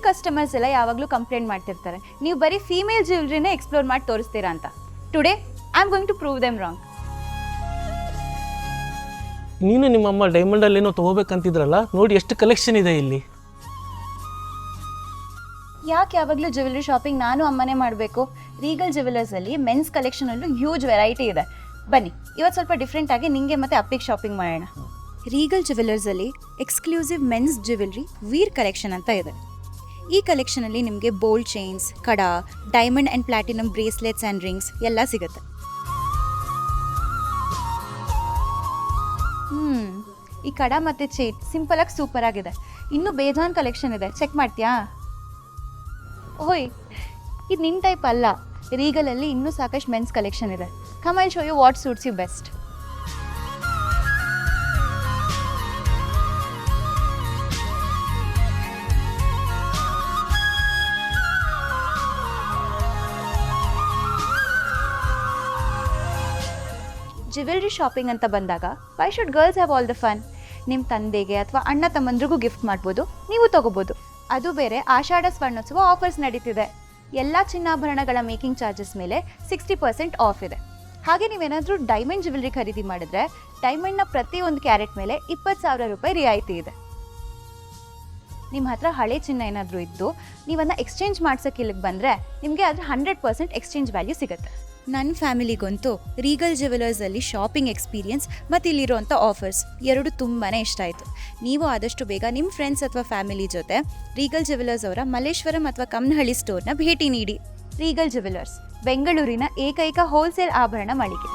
ಮೇಲ್ customers ಎಲ್ಲ ಯಾವಾಗಲೂ complaint ಮಾಡ್ತಿರ್ತಾರೆ ನೀವು ಬರೀ ಫೀಮೇಲ್ ಜ್ಯುವೆಲ್ರಿನೇ ಎಕ್ಸ್ಪ್ಲೋರ್ ಮಾಡಿ ತೋರಿಸ್ತೀರಾ ಅಂತ. Today I am going to prove them wrong. ನೀನು ನಿಮ್ಮಮ್ಮ ಡೈಮಂಡಲ್ಲಿ ಏನೋ ತೊಗೋಬೇಕಂತಿದ್ರಲ್ಲ, ನೋಡಿ ಎಷ್ಟು ಕಲೆಕ್ಷನ್ ಇದೆ ಇಲ್ಲಿ. ಯಾಕೆ ಯಾವಾಗಲೂ ಜ್ಯುವೆಲ್ರಿ ಶಾಪಿಂಗ್ ನಾನು ಅಮ್ಮನೇ ಮಾಡಬೇಕು? ರೀಗಲ್ ಜ್ಯುವೆಲರ್ಸಲ್ಲಿ ಮೆನ್ಸ್ ಕಲೆಕ್ಷನಲ್ಲೂ ಹ್ಯೂಜ್ ವೆರೈಟಿ ಇದೆ. ಬನ್ನಿ ಇವತ್ತು ಸ್ವಲ್ಪ ಡಿಫ್ರೆಂಟ್ ಆಗಿ ನಿಮಗೆ ಮತ್ತು ಅಪ್ಪಿಗೆ ಶಾಪಿಂಗ್ ಮಾಡೋಣ. ರೀಗಲ್ ಜ್ಯುವೆಲರ್ಸಲ್ಲಿ ಎಕ್ಸ್ಕ್ಲೂಸಿವ್ ಮೆನ್ಸ್ ಜ್ಯುವೆಲ್ರಿ ವೀರ್ ಕಲೆಕ್ಷನ್ ಅಂತ ಇದೆ. ಈ ಕಲೆಕ್ಷನಲ್ಲಿ ನಿಮಗೆ ಬೋಲ್ಡ್ ಚೈನ್ಸ್, ಕಡ, diamond and platinum bracelets and rings ಎಲ್ಲ ಸಿಗುತ್ತೆ. ಈ ಕಡ ಮತ್ತು ಚೈನ್ ಸಿಂಪಲಾಗಿ ಸೂಪರ್ ಆಗಿದೆ. ಇನ್ನೂ ಬೇಜಾನ್ ಕಲೆಕ್ಷನ್ ಇದೆ, ಚೆಕ್ ಮಾಡ್ತೀಯಾ? ಓಯ್, ಇದು ನಿನ್ನ ಟೈಪ್ ಅಲ್ಲ. ರೀಗಲಲ್ಲಿ ಇನ್ನೂ ಸಾಕಷ್ಟು ಮೆನ್ಸ್ ಕಲೆಕ್ಷನ್ ಇದೆ. Come I show you what suits you best. Jewellery shopping ಅಂತ ಬಂದಾಗ why should girls have all the fun? ನಿಮ್ಮ ತಂದೆಗೆ ಅಥವಾ ಅಣ್ಣ ತಮ್ಮಂದ್ರಿಗೂ ಗಿಫ್ಟ್ ಮಾಡ್ಬೋದು, ನೀವು ತೊಗೋಬೋದು. ಅದು ಬೇರೆ ಆಷಾಢ ಸ್ವರ್ಣೋತ್ಸವ ಆಫರ್ಸ್ ನಡೀತಿದೆ. ಎಲ್ಲ ಚಿನ್ನಾಭರಣಗಳ ಮೇಕಿಂಗ್ ಚಾರ್ಜಸ್ ಮೇಲೆ 60% ಆಫ್ ಇದೆ. ಹಾಗೆ ನೀವೇನಾದರೂ ಡೈಮಂಡ್ ಜ್ಯುವೆಲ್ರಿ ಖರೀದಿ ಮಾಡಿದ್ರೆ ಡೈಮಂಡ್ನ ಪ್ರತಿ 1 ಕ್ಯಾರೆಟ್ ಮೇಲೆ 20,000 ರೂಪಾಯಿ ರಿಯಾಯಿತಿ ಇದೆ. ನಿಮ್ಮ ಹತ್ರ ಹಳೆ ಚಿನ್ನ ಏನಾದರೂ ಇದ್ದು ನೀವನ್ನ ಎಕ್ಸ್ಚೇಂಜ್ ಮಾಡ್ಸೋಕೆ ಇಲ್ಲಿಗೆ ಬಂದರೆ ನಿಮಗೆ ಅದರ 100% ಎಕ್ಸ್ಚೇಂಜ್ ವ್ಯಾಲ್ಯೂ ಸಿಗುತ್ತೆ. ನನ್ನ ಫ್ಯಾಮಿಲಿಗಂತೂ ರೀಗಲ್ ಜ್ಯುವೆಲರ್ಸಲ್ಲಿ ಶಾಪಿಂಗ್ ಎಕ್ಸ್ಪೀರಿಯನ್ಸ್ ಮತ್ತು ಇಲ್ಲಿರುವಂಥ ಆಫರ್ಸ್ ಎರಡು ತುಂಬಾ ಇಷ್ಟ ಆಯಿತು. ನೀವು ಆದಷ್ಟು ಬೇಗ ನಿಮ್ಮ ಫ್ರೆಂಡ್ಸ್ ಅಥವಾ ಫ್ಯಾಮಿಲಿ ಜೊತೆ ರೀಗಲ್ ಜ್ಯುವೆಲರ್ಸ್ ಅವರ ಮಲ್ಲೇಶ್ವರಂ ಅಥವಾ ಕಮ್ಮನಹಳ್ಳಿ ಸ್ಟೋರ್ನ ಭೇಟಿ ನೀಡಿ. ರೀಗಲ್ ಜ್ಯುವೆಲರ್ಸ್, ಬೆಂಗಳೂರಿನ ಏಕೈಕ ಹೋಲ್ಸೇಲ್ ಆಭರಣ ಮಳಿಗೆ.